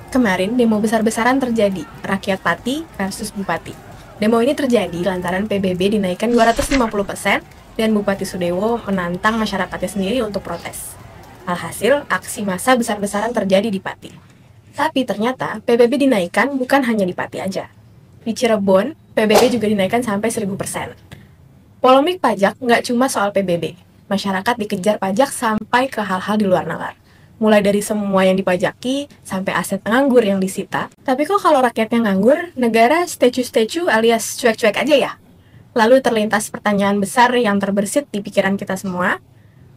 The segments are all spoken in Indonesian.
Kemarin demo besar-besaran terjadi, rakyat Pati versus Bupati. Demo ini terjadi lantaran PBB dinaikkan 250% dan Bupati Sudewo menantang masyarakatnya sendiri untuk protes. Alhasil, aksi massa besar-besaran terjadi di Pati. Tapi ternyata PBB dinaikkan bukan hanya di Pati aja. Di Cirebon, PBB juga dinaikkan sampai 1000%. Polemik pajak nggak cuma soal PBB. Masyarakat dikejar pajak sampai ke hal-hal di luar nalar. Mulai dari semua yang dipajaki, sampai aset nganggur yang disita. Tapi kok kalau rakyatnya nganggur, negara statue-statue alias cuek-cuek aja ya? Lalu terlintas pertanyaan besar yang terbersit di pikiran kita semua.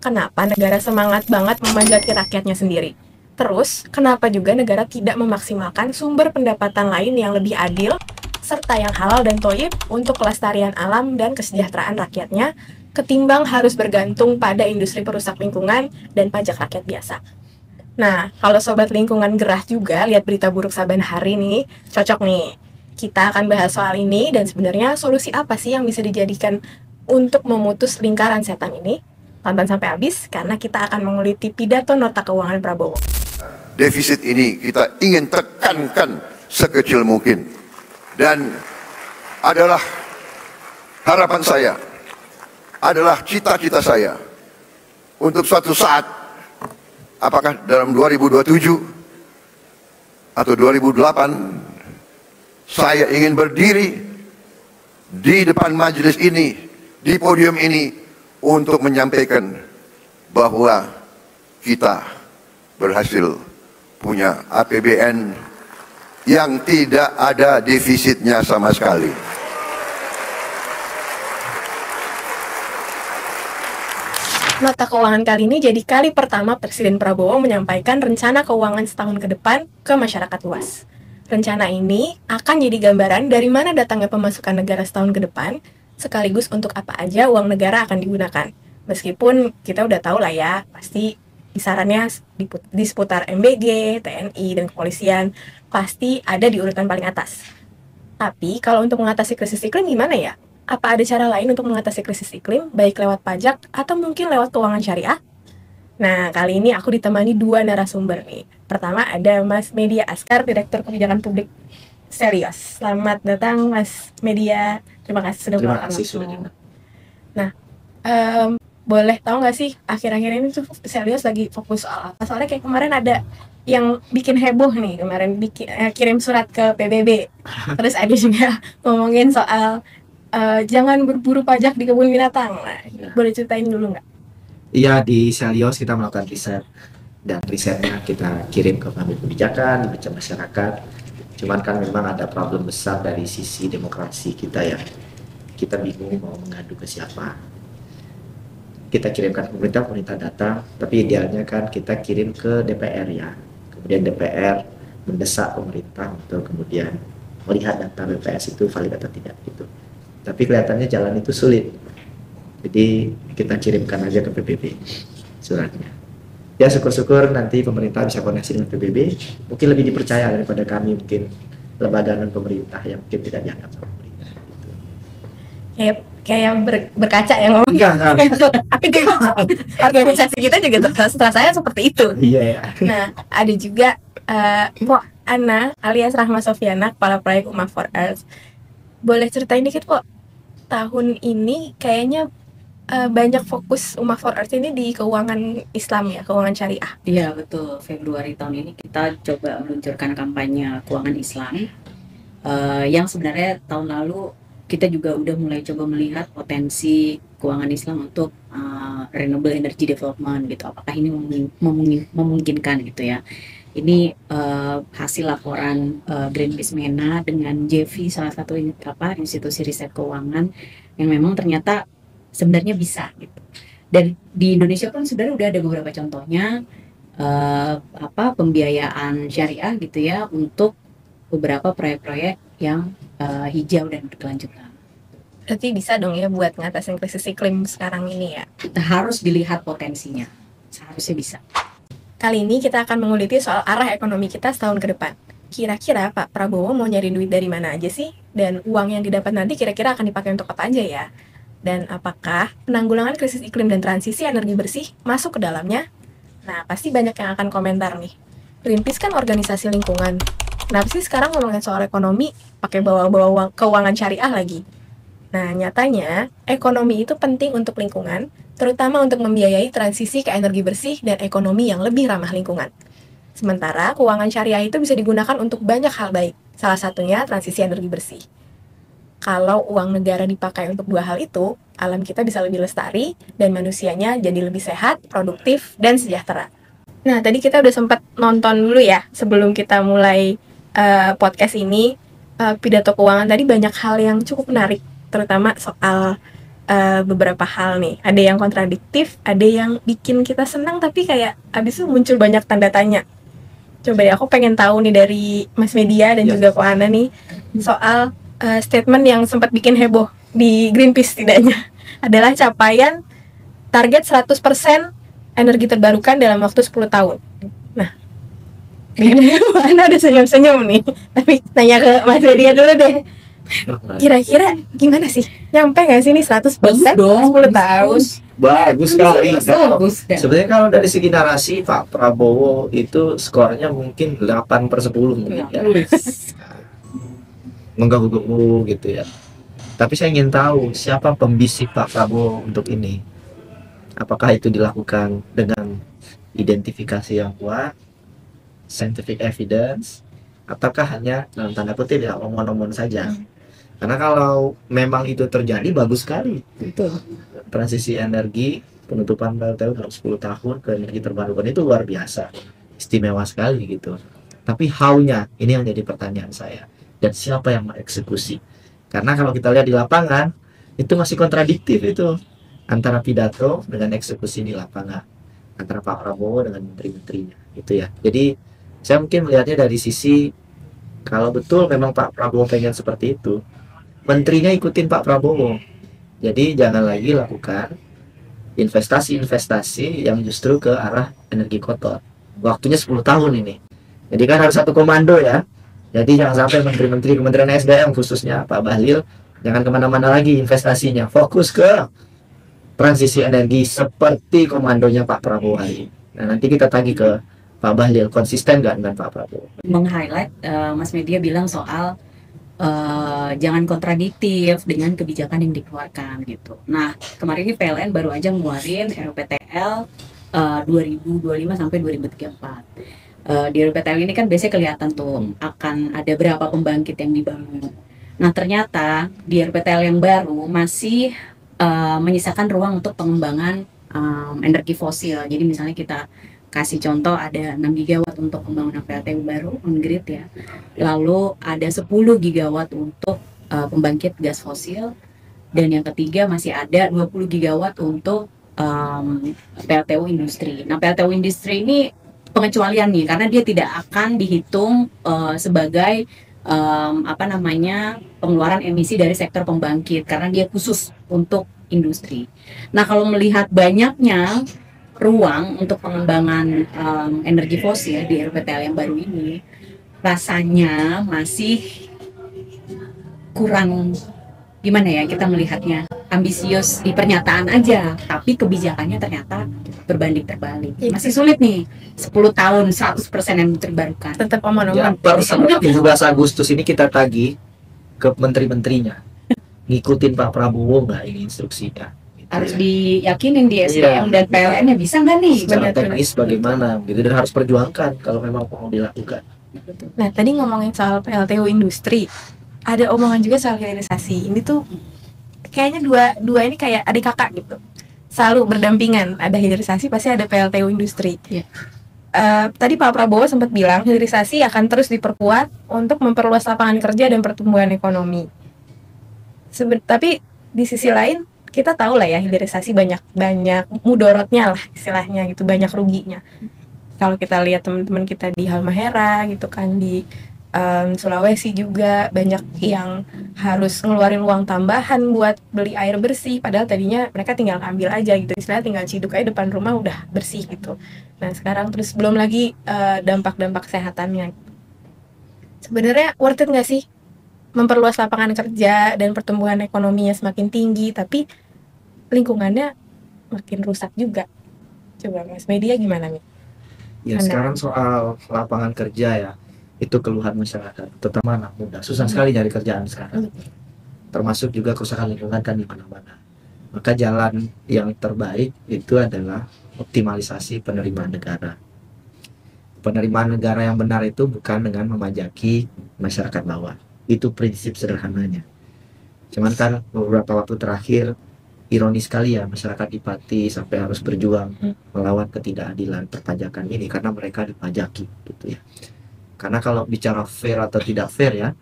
Kenapa negara semangat banget memanjaki rakyatnya sendiri? Terus, kenapa juga negara tidak memaksimalkan sumber pendapatan lain yang lebih adil, serta yang halal dan thoib untuk kelestarian alam dan kesejahteraan rakyatnya, ketimbang harus bergantung pada industri perusak lingkungan dan pajak rakyat biasa? Nah, kalau sobat lingkungan gerah juga lihat berita buruk saban hari nih, cocok nih. Kita akan bahas soal ini dan sebenarnya solusi apa sih yang bisa dijadikan untuk memutus lingkaran setan ini? Tonton sampai habis karena kita akan menguliti pidato nota keuangan Prabowo. Defisit ini kita ingin tekankan sekecil mungkin. Dan adalah harapan saya, adalah cita-cita saya untuk suatu saat, apakah dalam 2027 atau 2008, saya ingin berdiri di depan majelis ini, di podium ini, untuk menyampaikan bahwa kita berhasil punya APBN yang tidak ada defisitnya sama sekali. Nota keuangan kali ini jadi kali pertama Presiden Prabowo menyampaikan rencana keuangan setahun ke depan ke masyarakat luas. Rencana ini akan jadi gambaran dari mana datangnya pemasukan negara setahun ke depan, sekaligus untuk apa aja uang negara akan digunakan. Meskipun kita udah tahu lah ya, pasti kisarannya di seputar MBG, TNI, dan kepolisian pasti ada di urutan paling atas. Tapi kalau untuk mengatasi krisis iklim gimana ya? Apa ada cara lain untuk mengatasi krisis iklim, baik lewat pajak atau mungkin lewat keuangan syariah? Nah, kali ini aku ditemani dua narasumber nih. Pertama ada Mas Media Askar, Direktur Kebijakan Publik Selyos. Selamat datang Mas Media. Terima kasih sudah datang. Nah, boleh tahu nggak sih akhir-akhir ini tuh Selyos lagi fokus soal apa? Soalnya kayak kemarin ada yang bikin heboh nih, kemarin kirim surat ke PBB. Terus ada juga ngomongin soal jangan berburu pajak di kebun binatang. Nah, boleh ceritain dulu nggak? Iya, di Selyos kita melakukan riset dan risetnya kita kirim ke pengambil kebijakan, baca masyarakat. Cuman kan memang ada problem besar dari sisi demokrasi kita ya. Kita bingung mau mengadu ke siapa. Kita kirimkan ke pemerintah, pemerintah datang, tapi idealnya kan kita kirim ke DPR ya. Kemudian DPR mendesak pemerintah untuk kemudian melihat data BPS itu valid atau tidak gitu. Tapi kelihatannya jalan itu sulit. Jadi kita kirimkan aja ke PBB suratnya. Ya syukur-syukur nanti pemerintah bisa koneksi dengan PBB, mungkin lebih dipercaya daripada kami mungkin lembaga non pemerintah yang mungkin tidak dianggap sama pemerintah gitu. Kayak berkaca ya ngomong. Organisasi kita juga setelah saya seperti itu. Iya. Nah, ada juga Pok Ana alias Rahma Sofiana, kepala proyek Ummah for Earth. Boleh ceritain dikit Pok, tahun ini kayaknya banyak fokus Ummah for Earth ini di keuangan Islam ya, keuangan syariah. Iya betul, Februari tahun ini kita coba meluncurkan kampanye keuangan Islam yang sebenarnya tahun lalu kita juga udah mulai coba melihat potensi keuangan Islam untuk renewable energy development gitu. Apakah ini memungkinkan gitu ya? Ini hasil laporan Greenpeace MENA dengan JV, salah satu institusi riset keuangan yang memang ternyata sebenarnya bisa gitu. Dan di Indonesia pun sebenarnya udah ada beberapa contohnya pembiayaan syariah gitu ya untuk beberapa proyek-proyek yang hijau dan berkelanjutan. Berarti bisa dong ya buat ngatasin krisis iklim sekarang ini ya? Kita harus dilihat potensinya, seharusnya bisa. Kali ini kita akan menguliti soal arah ekonomi kita setahun ke depan. Kira-kira Pak Prabowo mau nyari duit dari mana aja sih? Dan uang yang didapat nanti kira-kira akan dipakai untuk apa aja ya? Dan apakah penanggulangan krisis iklim dan transisi energi bersih masuk ke dalamnya? Nah, pasti banyak yang akan komentar nih. Greenpeace kan organisasi lingkungan. Kenapa sih sekarang ngomongin soal ekonomi pakai bawa-bawa keuangan syariah lagi? Nah, nyatanya ekonomi itu penting untuk lingkungan, terutama untuk membiayai transisi ke energi bersih dan ekonomi yang lebih ramah lingkungan. Sementara keuangan syariah itu bisa digunakan untuk banyak hal baik, salah satunya transisi energi bersih. Kalau uang negara dipakai untuk dua hal itu, alam kita bisa lebih lestari dan manusianya jadi lebih sehat, produktif, dan sejahtera. Nah, tadi kita udah sempat nonton dulu ya sebelum kita mulai podcast ini. Pidato keuangan tadi banyak hal yang cukup menarik, terutama soal beberapa hal nih. Ada yang kontradiktif, ada yang bikin kita senang tapi kayak abis itu muncul banyak tanda tanya. Coba ya, aku pengen tahu nih dari Mas Media dan juga Ko Ana nih soal statement yang sempat bikin heboh di Greenpeace setidaknya adalah capaian target 100% energi terbarukan dalam waktu 10 tahun. Nah, Ana ada senyum-senyum nih. Tapi tanya ke Mas Media dulu deh. Kira-kira gimana sih? Nyampe gak sih nih 100% 10 tahun? Bagus sekali. Bagus. Sebenarnya kalau dari segi narasi Pak Prabowo itu skornya mungkin 8/10 mungkin ya. Mengganggu gitu ya. Tapi saya ingin tahu siapa pembisik Pak Prabowo untuk ini. Apakah itu dilakukan dengan identifikasi yang kuat, scientific evidence, ataukah hanya dalam tanda kutip ya omong-omong saja? Karena kalau memang itu terjadi bagus sekali. Betul. Transisi energi, penutupan PLTU dalam 10 tahun ke energi terbarukan itu luar biasa, istimewa sekali gitu. Tapi how-nya ini yang jadi pertanyaan saya. Dan siapa yang mengeksekusi? Karena kalau kita lihat di lapangan itu masih kontradiktif itu antara pidato dengan eksekusi di lapangan, antara Pak Prabowo dengan menteri-menterinya gitu ya. Jadi saya mungkin melihatnya dari sisi kalau betul memang Pak Prabowo pengen seperti itu, menterinya ikutin Pak Prabowo. Jadi jangan lagi lakukan investasi-investasi yang justru ke arah energi kotor. Waktunya 10 tahun ini. Jadi kan harus satu komando ya. Jadi jangan sampai menteri-menteri Kementerian SDM khususnya Pak Bahlil jangan kemana-mana lagi investasinya. Fokus ke transisi energi seperti komandonya Pak Prabowo hari. Nah nanti kita tagih ke Pak Bahlil, konsisten nggak dengan Pak Prabowo? Meng-highlight Mas Media bilang soal jangan kontradiktif dengan kebijakan yang dikeluarkan gitu. Nah kemarin ini PLN baru aja ngeluarin RUPTL 2025 sampai 2034. Di RUPTL ini kan biasanya kelihatan tuh akan ada berapa pembangkit yang dibangun. Nah ternyata di RUPTL yang baru masih menyisakan ruang untuk pengembangan energi fosil. Jadi misalnya kita kasih contoh ada 6 gigawatt untuk pembangunan PLTU baru on grid ya. Lalu ada 10 gigawatt untuk pembangkit gas fosil, dan yang ketiga masih ada 20 gigawatt untuk PLTU industri. Nah PLTU industri ini pengecualian nih karena dia tidak akan dihitung sebagai pengeluaran emisi dari sektor pembangkit karena dia khusus untuk industri. Nah kalau melihat banyaknya ruang untuk pengembangan energi fosil di RUPTL yang baru ini, rasanya masih kurang, gimana ya kita melihatnya, ambisius di pernyataan aja, tapi kebijakannya ternyata berbanding terbalik. Masih sulit nih, 10 tahun 100% yang terbarukan. Tetap omong-omong. Ya, per 17 Agustus ini kita tagih ke menteri-menterinya. Ngikutin Pak Prabowo nggak ini instruksinya? Harus diyakinin di SDM dan PLN-nya bisa nggak nih? Secara teknis bagaimana gitu, dan harus perjuangkan kalau memang mau dilakukan. Nah, tadi ngomongin soal PLTU industri, ada omongan juga soal hilirisasi. Ini tuh kayaknya dua ini kayak adik kakak gitu, selalu berdampingan. Ada hilirisasi pasti ada PLTU industri. Yeah. Tadi Pak Prabowo sempat bilang hilirisasi akan terus diperkuat untuk memperluas lapangan kerja dan pertumbuhan ekonomi. Tapi di sisi lain kita tahu lah ya, hilirisasi banyak mudorotnya lah istilahnya gitu, banyak ruginya. Kalau kita lihat teman-teman kita di Halmahera gitu kan, di Sulawesi juga banyak yang harus ngeluarin uang tambahan buat beli air bersih, padahal tadinya mereka tinggal ambil aja gitu, istilahnya tinggal ciduk aja depan rumah udah bersih gitu. Nah sekarang terus belum lagi dampak-dampak kesehatannya. Sebenarnya worth it nggak sih memperluas lapangan kerja dan pertumbuhan ekonominya semakin tinggi, tapi lingkungannya makin rusak juga? Coba Mas Media gimana nih? Ya Benar. sekarang soal lapangan kerja ya, itu keluhan masyarakat, terutama anak muda. Susah sekali nyari kerjaan sekarang. Termasuk juga kerusakan lingkungan kan di mana-mana. Maka jalan yang terbaik itu adalah optimalisasi penerimaan negara. Penerimaan negara yang benar itu bukan dengan memajaki masyarakat bawah. Itu prinsip sederhananya. Cuman kan beberapa waktu terakhir ironis sekali ya, masyarakat di Pati sampai harus berjuang melawan ketidakadilan perpajakan ini karena mereka dipajaki gitu ya. Karena kalau bicara fair atau tidak fair ya,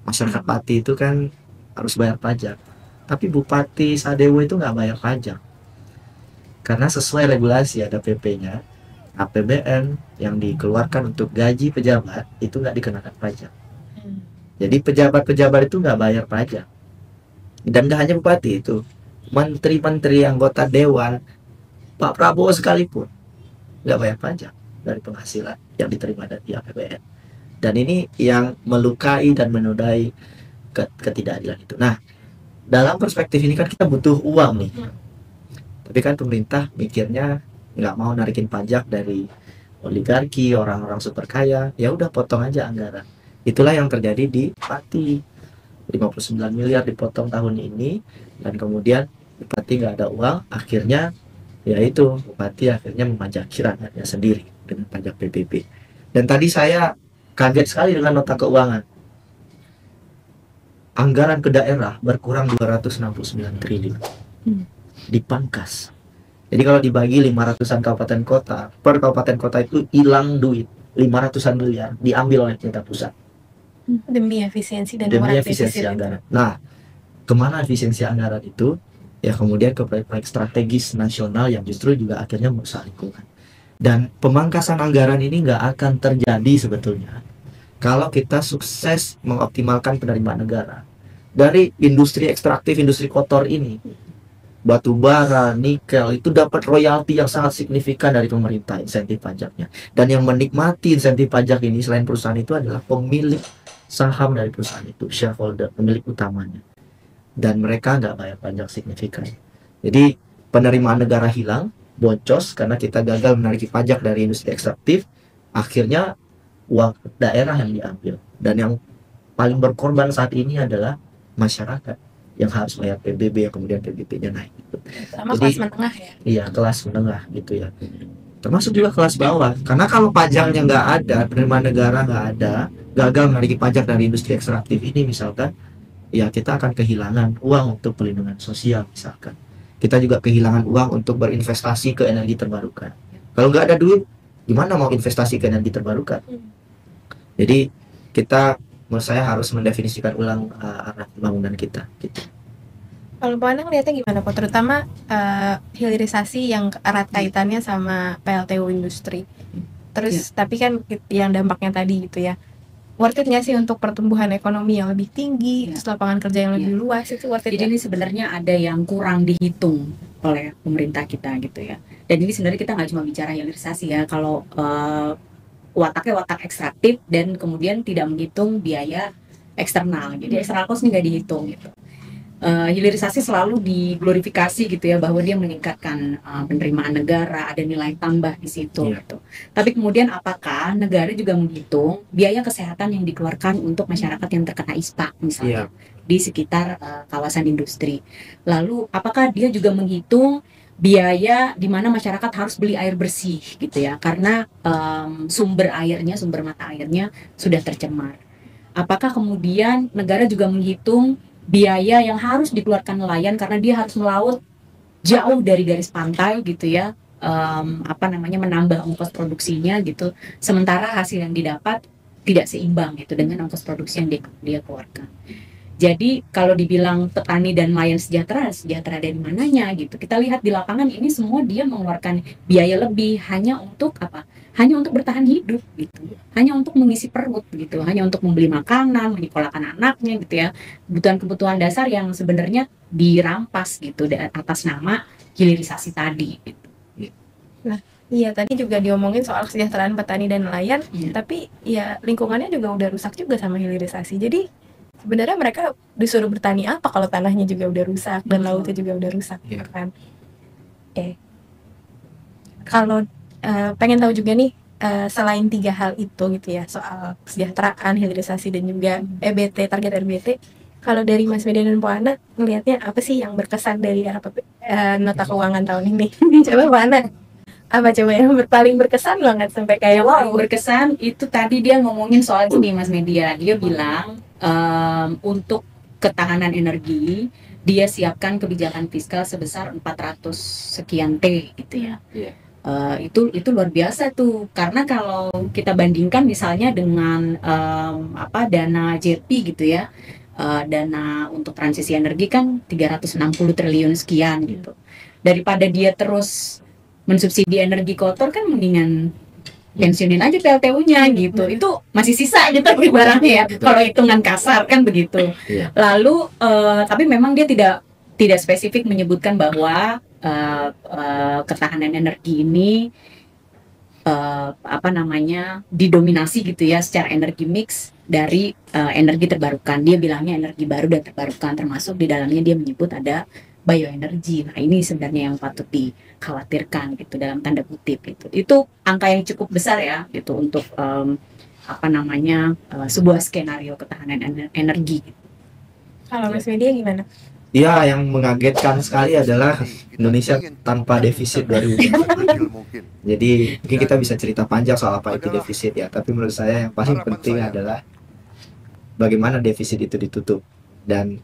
masyarakat Pati itu kan harus bayar pajak. Tapi Bupati Sadewo itu nggak bayar pajak. Karena sesuai regulasi ada PP-nya, APBN yang dikeluarkan untuk gaji pejabat itu nggak dikenakan pajak. Jadi pejabat-pejabat itu nggak bayar pajak. Dan nggak hanya bupati itu, menteri-menteri, anggota dewan, Pak Prabowo sekalipun nggak bayar pajak dari penghasilan yang diterima dari APBN. Dan ini yang melukai dan menodai ketidakadilan itu. Nah, dalam perspektif ini kan kita butuh uang nih. Tapi kan pemerintah mikirnya nggak mau narikin pajak dari oligarki, orang-orang super kaya, ya udah potong aja anggaran. Itulah yang terjadi di Pati. 59 miliar dipotong tahun ini, dan kemudian Bupati nggak ada uang, akhirnya yaitu Bupati akhirnya memajaki rakyatnya sendiri dengan pajak PBB. Dan tadi saya kaget sekali dengan nota keuangan. Anggaran ke daerah berkurang 269 triliun. Dipangkas. Jadi kalau dibagi 500-an kabupaten kota, per kabupaten kota itu hilang duit 500-an miliar diambil oleh pemerintah pusat. Demi efisiensi dan Demi mengurangi efisiensi defisit anggaran. Nah, kemana efisiensi anggaran itu? Ya kemudian ke proyek-proyek strategis nasional yang justru juga akhirnya merusak lingkungan. Dan pemangkasan anggaran ini nggak akan terjadi sebetulnya kalau kita sukses mengoptimalkan penerimaan negara dari industri ekstraktif, industri kotor ini. Batu bara, nikel itu dapat royalti yang sangat signifikan dari pemerintah, insentif pajaknya. Dan yang menikmati insentif pajak ini selain perusahaan itu adalah pemilik saham dari perusahaan itu, shareholder, pemilik utamanya. Dan mereka nggak bayar pajak signifikan. Jadi penerimaan negara hilang, boncos karena kita gagal menarik pajak dari industri ekstraktif. Akhirnya uang daerah yang diambil. Dan yang paling berkorban saat ini adalah masyarakat yang harus bayar PBB yang kemudian PBB-nya naik. sama Jadi, kelas menengah ya. Iya, kelas menengah gitu ya. Termasuk juga kelas bawah. Karena kalau pajaknya nggak ada, penerimaan negara nggak ada, gagal menarik pajak dari industri ekstraktif ini misalkan, ya kita akan kehilangan uang untuk pelindungan sosial misalkan. Kita juga kehilangan uang untuk berinvestasi ke energi terbarukan. Kalau nggak ada duit, gimana mau investasi ke energi terbarukan? Jadi kita, menurut saya harus mendefinisikan ulang arah pembangunan kita. Gitu. Kalau Pak Anang lihatnya gimana Pak? Terutama hilirisasi yang erat kaitannya sama PLTU industri. Terus tapi kan yang dampaknya tadi gitu ya. Worth it nggak sih untuk pertumbuhan ekonomi yang lebih tinggi, terus lapangan kerja yang lebih luas, itu worth it? Jadi ini sebenarnya ada yang kurang dihitung oleh pemerintah kita gitu ya. Dan ini sebenarnya kita nggak cuma bicara hilirisasi ya. Kalau wataknya watak ekstraktif dan kemudian tidak menghitung biaya eksternal. Jadi external cost ini nggak dihitung gitu. Hilirisasi selalu diglorifikasi gitu ya, bahwa dia meningkatkan penerimaan negara, ada nilai tambah di situ gitu. Tapi kemudian apakah negara juga menghitung biaya kesehatan yang dikeluarkan untuk masyarakat yang terkena ISPA misalnya di sekitar kawasan industri? Lalu apakah dia juga menghitung biaya di mana masyarakat harus beli air bersih gitu ya, karena sumber airnya, sumber mata airnya sudah tercemar? Apakah kemudian negara juga menghitung biaya yang harus dikeluarkan nelayan karena dia harus melaut jauh dari garis pantai gitu ya, menambah ongkos produksinya gitu, sementara hasil yang didapat tidak seimbang gitu dengan ongkos produksi yang dia keluarkan. Jadi kalau dibilang petani dan nelayan sejahtera dari mananya gitu, kita lihat di lapangan ini semua dia mengeluarkan biaya lebih hanya untuk apa? Hanya untuk bertahan hidup gitu, hanya untuk mengisi perut gitu, hanya untuk membeli makanan, menyekolahkan anaknya gitu ya, kebutuhan-kebutuhan dasar yang sebenarnya dirampas gitu atas nama hilirisasi tadi gitu. Nah, iya tadi juga diomongin soal kesejahteraan petani dan nelayan, tapi ya lingkungannya juga udah rusak juga sama hilirisasi. Jadi sebenarnya mereka disuruh bertani apa kalau tanahnya juga udah rusak dan lautnya juga udah rusak, kan? Oke. Kalau pengen tahu juga nih, selain 3 hal itu gitu ya, soal kesejahteraan, hilirisasi dan juga EBT, target RBT, kalau dari Mas Medan dan Po Ana ngelihatnya apa sih yang berkesan dari nota keuangan tahun ini? Coba Po Ana, apa coba yang paling berkesan banget sampai kayak Wow, berkesan itu tadi dia ngomongin soal gini Mas Media. Dia bilang untuk ketahanan energi dia siapkan kebijakan fiskal sebesar 400 sekian T gitu ya. Iya. Itu luar biasa tuh, karena kalau kita bandingkan misalnya dengan dana JP gitu ya, dana untuk transisi energi kan 360 triliun sekian gitu. Daripada dia terus mensubsidi energi kotor, kan mendingan pensiunin aja PLTU-nya gitu. Itu masih sisa gitu ibaratnya ya, kalau hitungan kasar kan begitu. Iya. Lalu tapi memang dia tidak spesifik menyebutkan bahwa ketahanan energi ini didominasi gitu ya secara energi mix dari energi terbarukan. Dia bilangnya energi baru dan terbarukan, termasuk di dalamnya dia menyebut ada bioenergi. Nah, ini sebenarnya yang patut dikhawatirkan gitu dalam tanda kutip gitu. Itu angka yang cukup besar ya gitu untuk sebuah skenario ketahanan energi. kalau Mas Media gimana? Ya, yang mengagetkan sekali adalah Indonesia tanpa defisit 2020. sekecil mungkin. Jadi mungkin kita bisa cerita panjang soal apa itu defisit ya, tapi menurut saya yang paling penting adalah bagaimana defisit itu ditutup. Dan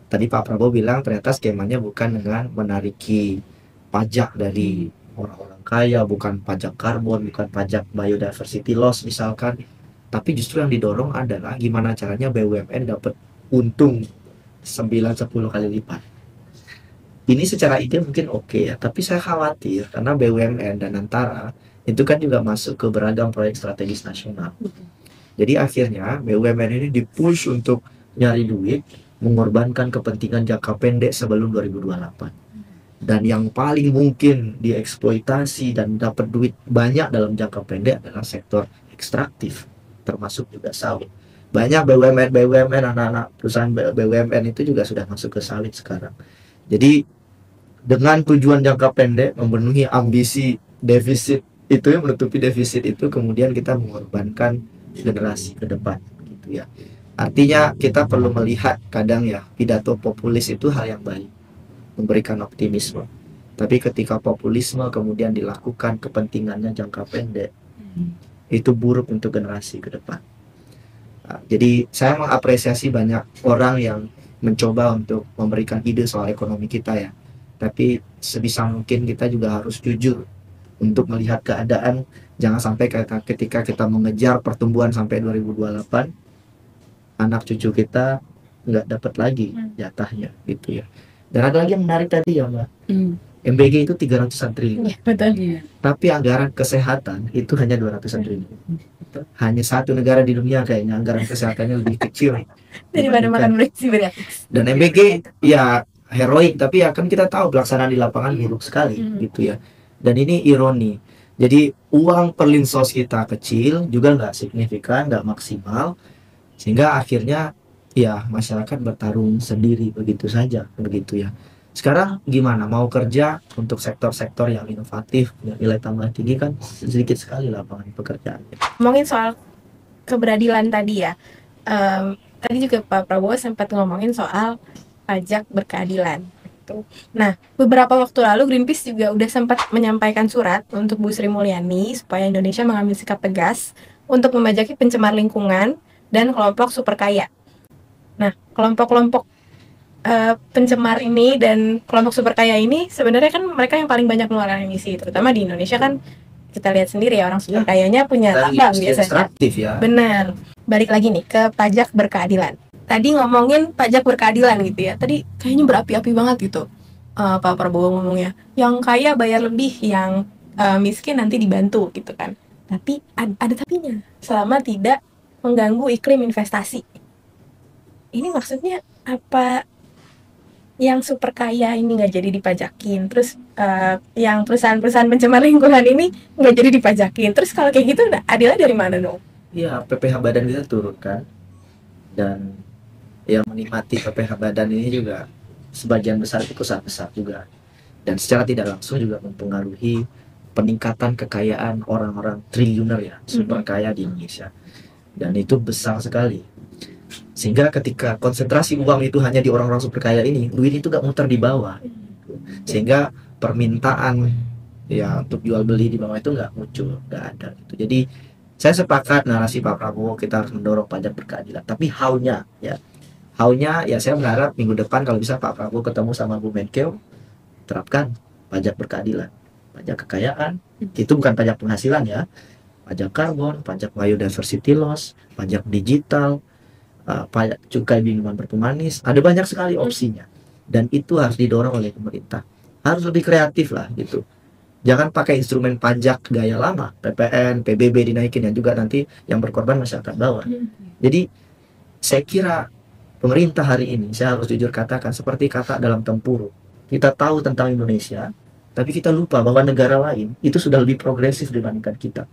tadi Pak Prabowo bilang ternyata skemanya bukan dengan menariki pajak dari orang-orang kaya, bukan pajak karbon, bukan pajak biodiversity loss misalkan, tapi justru yang didorong adalah gimana caranya BUMN dapat untung 9-10 kali lipat. Ini secara ide mungkin oke ya, tapi saya khawatir karena BUMN dan Antara itu kan juga masuk ke beragam proyek strategis nasional. Jadi akhirnya BUMN ini dipush untuk nyari duit, mengorbankan kepentingan jangka pendek sebelum 2028. Dan yang paling mungkin dieksploitasi dan dapat duit banyak dalam jangka pendek adalah sektor ekstraktif, termasuk juga sawit. Banyak BUMN, anak-anak perusahaan BUMN itu juga sudah masuk ke sawit sekarang. Jadi dengan tujuan jangka pendek memenuhi ambisi defisit itu, menutupi defisit itu, kemudian kita mengorbankan generasi ke depan gitu ya. Artinya kita perlu melihat kadang ya, pidato populis itu hal yang baik, memberikan optimisme. Tapi ketika populisme kemudian dilakukan kepentingannya jangka pendek, itu buruk untuk generasi ke depan. Nah, jadi saya mengapresiasi banyak orang yang mencoba untuk memberikan ide soal ekonomi kita ya. Tapi sebisa mungkin kita juga harus jujur untuk melihat keadaan. Jangan sampai ketika kita mengejar pertumbuhan sampai 2028, anak cucu kita nggak dapat lagi jatahnya gitu ya. Dan ada lagi yang menarik tadi ya Mbak, MBG itu 300-an triliun, Betul. tapi anggaran kesehatan itu hanya 200-an triliun. Hanya satu negara di dunia kayaknya anggaran kesehatannya lebih kecil Daripada makan berisi gratis. dan MBG ya heroik, tapi ya kan kita tahu pelaksanaan di lapangan buruk sekali gitu ya. Dan ini ironi, jadi uang perlinsos kita kecil juga nggak signifikan, nggak maksimal, sehingga akhirnya ya masyarakat bertarung sendiri begitu saja begitu ya. Sekarang gimana mau kerja untuk sektor-sektor yang inovatif, yang nilai tambah tinggi, kan sedikit sekali lapangan pekerjaan. Ngomongin soal keberadilan tadi ya, tadi juga Pak Prabowo sempat ngomongin soal pajak berkeadilan. Nah, beberapa waktu lalu Greenpeace juga udah sempat menyampaikan surat untuk Bu Sri Mulyani supaya Indonesia mengambil sikap tegas untuk memajaki pencemar lingkungan dan kelompok super kaya. Nah, kelompok-kelompok pencemar ini dan kelompok super kaya ini sebenarnya kan mereka yang paling banyak mengeluarkan emisi, terutama di Indonesia kan kita lihat sendiri ya, orang super kayanya punya tambang biasanya. Ekstraktif ya. Benar. Balik lagi nih ke pajak berkeadilan. Tadi ngomongin pajak berkeadilan gitu ya. Tadi kayaknya berapi-api banget gitu. Pak Prabowo ngomongnya, yang kaya bayar lebih, yang miskin nanti dibantu gitu kan. Tapi ada tapinya. Selama tidak mengganggu iklim investasi. Ini maksudnya apa? Yang super kaya ini nggak jadi dipajakin, terus yang perusahaan-perusahaan pencemar lingkungan ini nggak jadi dipajakin. Terus kalau kayak gitu, adilnya dari mana dong? Ya, PPh badan kita turunkan, dan yang menikmati PPh badan ini juga sebagian besar itu perusahaan besar juga, dan secara tidak langsung juga mempengaruhi peningkatan kekayaan orang-orang triliuner ya, super kaya di Indonesia, dan itu besar sekali. Sehingga ketika konsentrasi uang itu hanya di orang-orang super kaya ini, duit itu gak muter di bawah, sehingga permintaan ya untuk jual beli di bawah itu nggak muncul, nggak ada gitu. Jadi saya sepakat narasi Pak Prabowo, kita harus mendorong pajak berkeadilan, tapi how-nya ya saya berharap minggu depan kalau bisa Pak Prabowo ketemu sama Bu Menkeu, terapkan pajak berkeadilan, pajak kekayaan. Itu bukan pajak penghasilan ya, pajak karbon, pajak biodiversity loss, pajak digital, pajak cukai minuman berpemanis. Ada banyak sekali opsinya, dan itu harus didorong oleh pemerintah. Harus lebih kreatif lah gitu. Jangan pakai instrumen pajak gaya lama, PPN, PBB dinaikin, yang juga nanti yang berkorban masyarakat bawah. Jadi saya kira pemerintah hari ini, saya harus jujur katakan, seperti kata dalam Tempurung, kita tahu tentang Indonesia, tapi kita lupa bahwa negara lain itu sudah lebih progresif dibandingkan kita.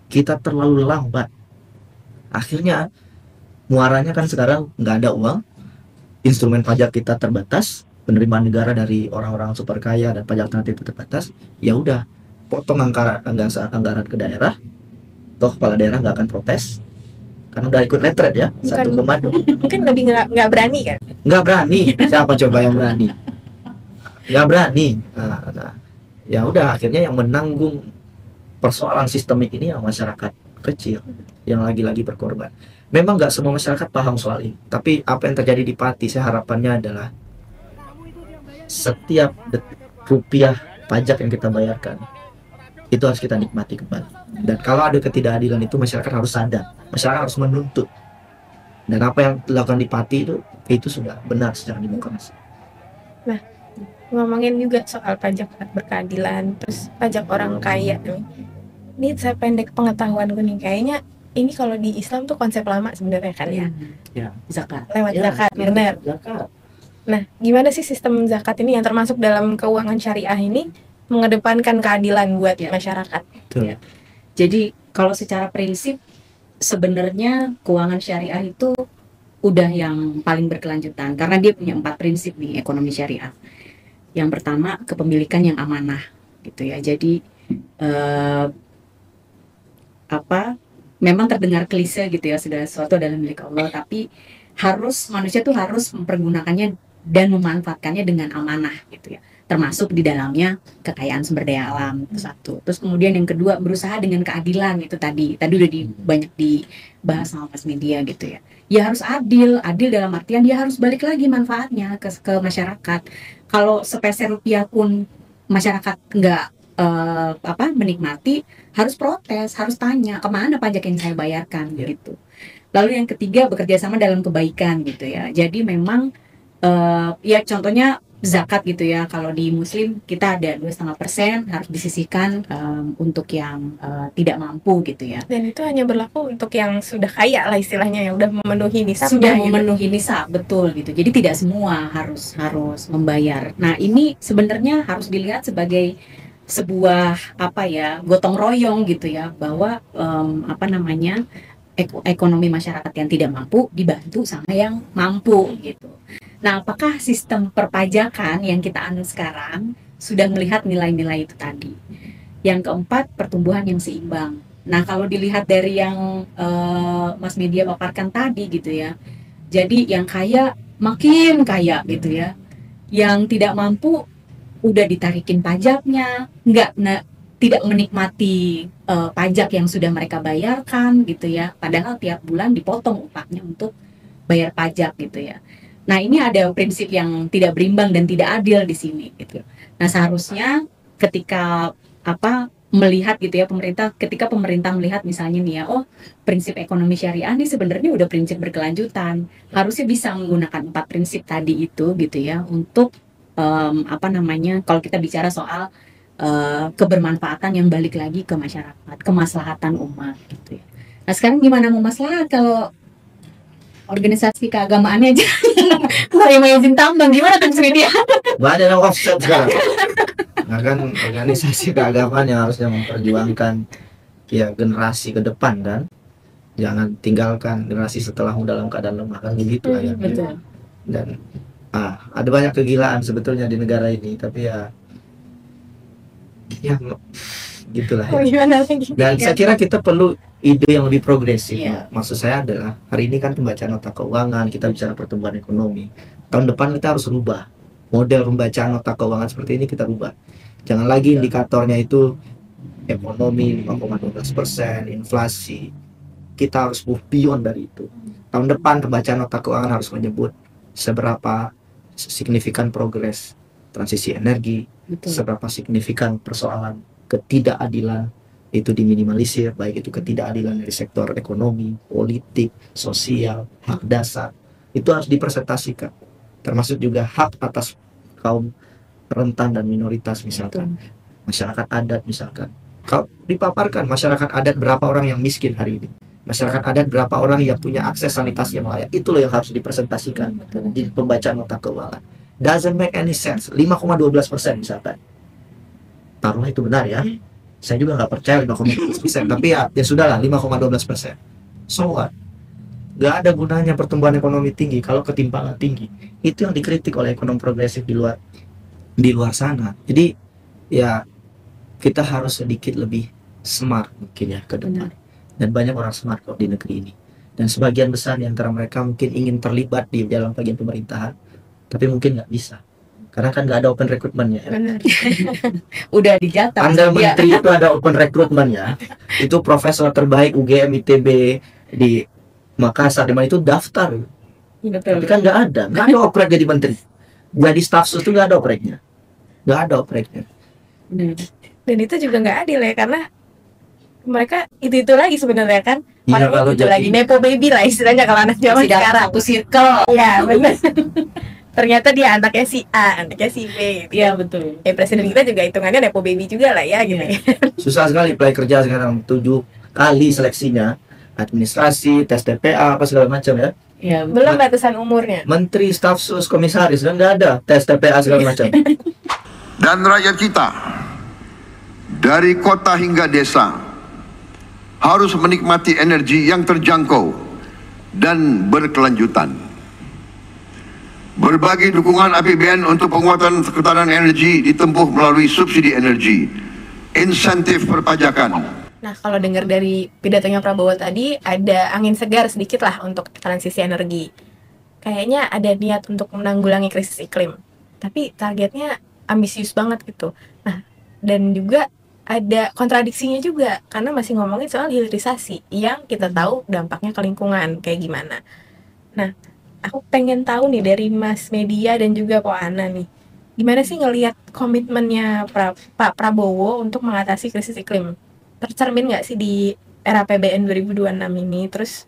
Kita terlalu lambat. Akhirnya muaranya kan sekarang nggak ada uang, instrumen pajak kita terbatas, penerimaan negara dari orang-orang super kaya dan pajak alternatif itu terbatas. Ya udah, potong anggaran ke daerah, toh kepala daerah nggak akan protes karena udah ikut letret ya, satu komando. Mungkin lebih nggak berani kan? Nggak berani, siapa coba yang berani? Nggak berani. Ya udah, akhirnya yang menanggung persoalan sistemik ini yang masyarakat kecil, yang lagi-lagi berkorban. Memang nggak semua masyarakat paham soal ini, tapi apa yang terjadi di Pati, saya harapannya adalah setiap rupiah pajak yang kita bayarkan itu harus kita nikmati kembali. Dan kalau ada ketidakadilan itu, masyarakat harus sadar, masyarakat harus menuntut. Dan apa yang dilakukan di Pati itu sudah benar secara demokrasi. Nah, ngomongin juga soal pajak berkeadilan, terus pajak orang kaya nih. Ini saya pendek pengetahuan gue nih, kayaknya ini kalau di Islam tuh konsep lama sebenarnya kan ya? Ya, Zakat. Lewat zakat, benar. Zakat. Nah, gimana sih sistem zakat ini yang termasuk dalam keuangan syariah ini mengedepankan keadilan buat masyarakat? Betul. Ya. Jadi kalau secara prinsip sebenarnya keuangan syariah itu udah yang paling berkelanjutan karena dia punya 4 prinsip nih ekonomi syariah. Yang pertama, kepemilikan yang amanah gitu ya. Jadi memang terdengar klise gitu ya, segala sesuatu adalah milik Allah, tapi manusia tuh harus mempergunakannya dan memanfaatkannya dengan amanah gitu ya, termasuk di dalamnya kekayaan sumber daya alam, itu satu. Terus kemudian yang kedua, berusaha dengan keadilan, itu tadi udah banyak dibahas sama Mas Media gitu ya. Ya harus adil dalam artian dia harus balik lagi manfaatnya ke masyarakat. Kalau sepeser rupiah pun masyarakat nggak menikmati, harus protes, harus tanya kemana pajak yang saya bayarkan gitu. Lalu yang ketiga, bekerja sama dalam kebaikan gitu ya. Jadi memang ya contohnya zakat gitu ya, kalau di Muslim kita ada 2,5% harus disisihkan untuk yang tidak mampu gitu ya. Dan itu hanya berlaku untuk yang sudah kaya lah istilahnya, yang udah memenuhi nisab. Sudah memenuhi nisab, betul gitu. Jadi tidak semua harus membayar. Nah ini sebenarnya harus dilihat sebagai sebuah gotong royong gitu ya, bahwa ekonomi masyarakat yang tidak mampu dibantu sama yang mampu gitu. Nah, apakah sistem perpajakan yang kita anut sekarang sudah melihat nilai-nilai itu tadi? Yang keempat, pertumbuhan yang seimbang. Nah, kalau dilihat dari yang Mas Media paparkan tadi gitu ya, jadi yang kaya makin kaya gitu ya, yang tidak mampu udah ditarikin pajaknya, tidak menikmati pajak yang sudah mereka bayarkan gitu ya, padahal tiap bulan dipotong upahnya untuk bayar pajak gitu ya. Nah ini ada prinsip yang tidak berimbang dan tidak adil di sini gitu. Nah seharusnya ketika melihat gitu ya, ketika pemerintah melihat misalnya nih ya, prinsip ekonomi syariah ini sebenarnya udah prinsip berkelanjutan, harusnya bisa menggunakan 4 prinsip tadi itu gitu ya, untuk kalau kita bicara soal kebermanfaatan yang balik lagi ke masyarakat, kemaslahatan umat gitu ya. Nah sekarang gimana mau maslahat kalau organisasi keagamaannya aja saya mau izin tambang, gimana tuh Media? Banyak yang offset sekarang. Nah kan organisasi keagamaan yang harusnya memperjuangkan ya generasi ke depan kan, jangan tinggalkan generasi setelahmu dalam keadaan lemah, kan begitu ya. Betul. Dan ada banyak kegilaan sebetulnya di negara ini, tapi ya gitulah Mau ya. gimana lagi? Dan saya kira kita perlu ide yang lebih progresif. Iya. Maksud saya adalah hari ini kan pembacaan nota keuangan, kita bicara pertumbuhan ekonomi. Tahun depan kita harus rubah model pembacaan nota keuangan seperti ini, kita rubah. Jangan lagi indikatornya itu ekonomi 5,12%, inflasi. Kita harus move beyond dari itu. Tahun depan pembacaan nota keuangan harus menyebut seberapa signifikan progres transisi energi, Betul. seberapa signifikan persoalan ketidakadilan itu diminimalisir, baik itu ketidakadilan dari sektor ekonomi, politik, sosial, hak dasar, itu harus dipresentasikan, termasuk juga hak atas kaum rentan dan minoritas, misalkan masyarakat adat, misalkan kalau dipaparkan masyarakat adat berapa orang yang miskin hari ini, masyarakat adat berapa orang yang punya akses sanitasi yang layak, itu loh yang harus dipresentasikan di pembacaan nota keuangan. Doesn't make any sense. 5,12% misalkan, taruhlah itu benar ya, saya juga nggak percaya 5,12%, tapi ya sudahlah 5,12%. So what? Nggak ada gunanya pertumbuhan ekonomi tinggi kalau ketimpangan tinggi. Itu yang dikritik oleh ekonom progresif di luar sana. Jadi ya kita harus sedikit lebih smart mungkin ya ke depan. Dan banyak orang smart kok di negeri ini. Dan sebagian besar di antara mereka mungkin ingin terlibat di dalam bagian pemerintahan, tapi mungkin nggak bisa. Karena kan nggak ada open recruitment-nya ya. Benar. Udah dijatah. Anda Dia. menteri itu ada open recruitment-nya. Itu profesor terbaik UGM, ITB di Makassar, di mana itu daftar. Betul. Tapi kan nggak ada oprek jadi menteri. Jadi staf sus itu nggak ada opreknya. Nggak ada opreknya. Benar. Dan itu juga nggak adil ya, karena mereka itu lagi sebenarnya kan. Iya, Orang kalau itu jadi- lagi nepo baby lah istilahnya kalau anak zaman Masih dalam sekarang. satu circle. Iya benar. Ternyata dia anaknya si A, anaknya si B gitu. Iya betul. Presiden kita juga hitungannya nepo baby juga lah ya gitu ya. Susah sekali apply kerja sekarang, 7 kali seleksinya, administrasi, tes TPA, apa segala macam ya. Iya. Belum batasan umurnya. Menteri, staf sus, komisaris, dan nggak ada tes TPA segala macam. Dan rakyat kita dari kota hingga desa harus menikmati energi yang terjangkau dan berkelanjutan. Berbagai dukungan APBN untuk penguatan ketahanan energi ditempuh melalui subsidi energi, insentif perpajakan. Nah, kalau dengar dari pidatonya Prabowo tadi, ada angin segar sedikit lah untuk transisi energi. Kayaknya ada niat untuk menanggulangi krisis iklim. Tapi targetnya ambisius banget gitu. Nah, dan juga ada kontradiksinya juga, karena masih ngomongin soal hilirisasi, yang kita tahu dampaknya ke lingkungan, kayak gimana. Nah, aku pengen tahu nih dari Mas Media dan juga Ko Ana nih, gimana sih ngelihat komitmennya Pak Prabowo untuk mengatasi krisis iklim? Tercermin nggak sih di era PBN 2026 ini? Terus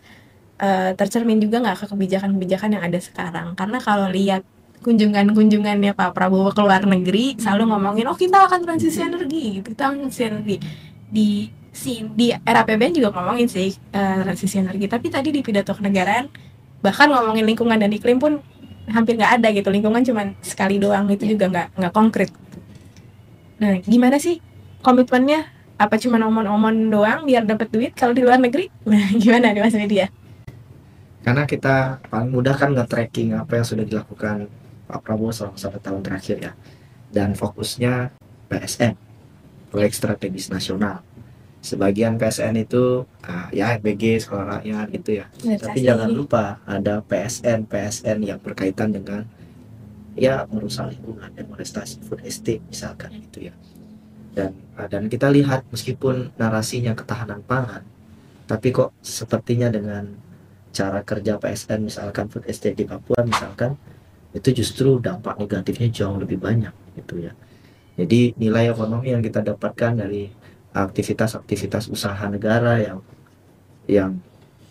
tercermin juga nggak ke kebijakan-kebijakan yang ada sekarang? Karena kalau lihat kunjungannya Pak Prabowo ke luar negeri selalu ngomongin, oh kita akan transisi energi, kita akan transisi energi. Di era PBN juga ngomongin sih transisi energi, tapi tadi di pidato kenegaraan bahkan ngomongin lingkungan dan iklim pun hampir nggak ada gitu. Lingkungan cuma sekali doang, itu juga nggak konkret. Nah, gimana sih komitmennya? Apa cuma omon-omon doang biar dapat duit kalau di luar negeri? Nah, gimana nih Mas Media? Karena kita paling mudah kan nge-tracking apa yang sudah dilakukan Pak Prabowo selama 1 tahun terakhir ya. Dan fokusnya PSN, proyek strategis nasional. Sebagian PSN itu ya RBG, sekolah rakyat gitu ya. Tapi jangan lupa ada PSN yang berkaitan dengan ya merusak lingkungan, deforestasi, food estate misalkan gitu ya. Dan kita lihat meskipun narasinya ketahanan pangan, tapi kok sepertinya dengan cara kerja PSN misalkan food estate di Papua misalkan, itu justru dampak negatifnya jauh lebih banyak gitu ya. Jadi nilai ekonomi yang kita dapatkan dari aktivitas usaha negara yang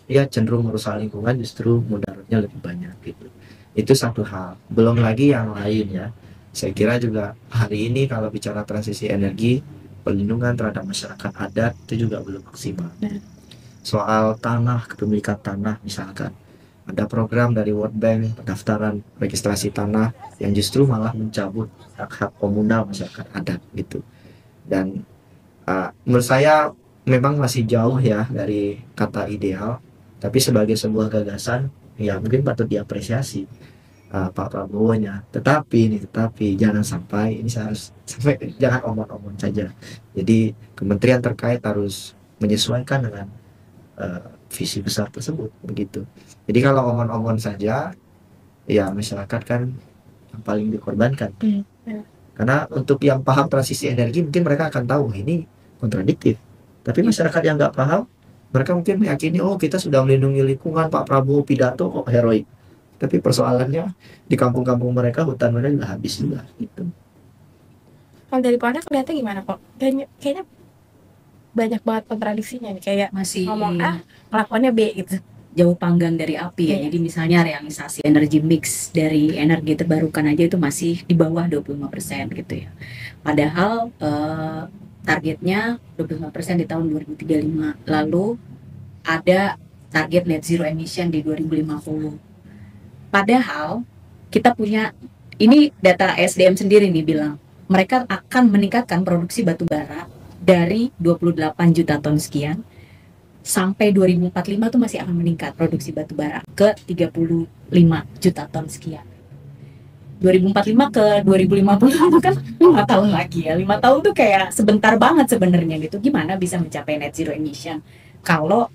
ya cenderung merusak lingkungan justru mudaratnya lebih banyak gitu. Itu satu hal. Belum lagi yang lain ya. Saya kira juga hari ini kalau bicara transisi energi, perlindungan terhadap masyarakat adat itu juga belum maksimal. Soal tanah, kepemilikan tanah misalkan, ada program dari World Bank pendaftaran registrasi tanah yang justru malah mencabut hak-hak komunal masyarakat adat gitu. Dan menurut saya memang masih jauh ya dari kata ideal, tapi sebagai sebuah gagasan ya mungkin patut diapresiasi. Pak Prabowo-nya. Tetapi jangan sampai ini harus sampai jangan omong-omong saja. Jadi kementerian terkait harus menyesuaikan dengan visi besar tersebut begitu. Jadi kalau omong-omong saja, ya masyarakat kan yang paling dikorbankan. Karena untuk yang paham transisi energi mungkin mereka akan tahu ini kontradiktif. Tapi masyarakat yang nggak paham, mereka mungkin meyakini oh kita sudah melindungi lingkungan, Pak Prabowo pidato kok heroik. Tapi persoalannya di kampung-kampung mereka hutan mereka udah habis juga gitu. Kalau dari Polda kelihatan gimana kok? Kayaknya banyak banget kontradiksinya nih, kayak Masih ngomong A, kelakuannya B gitu. jauh panggang dari api ya. Jadi misalnya realisasi energi mix dari energi terbarukan aja itu masih di bawah 25% gitu ya. Padahal targetnya 25% di tahun 2035. Lalu ada target net zero emission di 2050. Padahal kita punya, ini data SDM sendiri nih bilang, mereka akan meningkatkan produksi batu bara dari 28 juta ton sekian sampai 2045 tuh masih akan meningkat produksi batu bara ke 35 juta ton sekian. 2045 ke 2050 itu kan 5 tahun lagi ya. 5 tahun tuh kayak sebentar banget sebenarnya gitu. Gimana bisa mencapai net zero emission kalau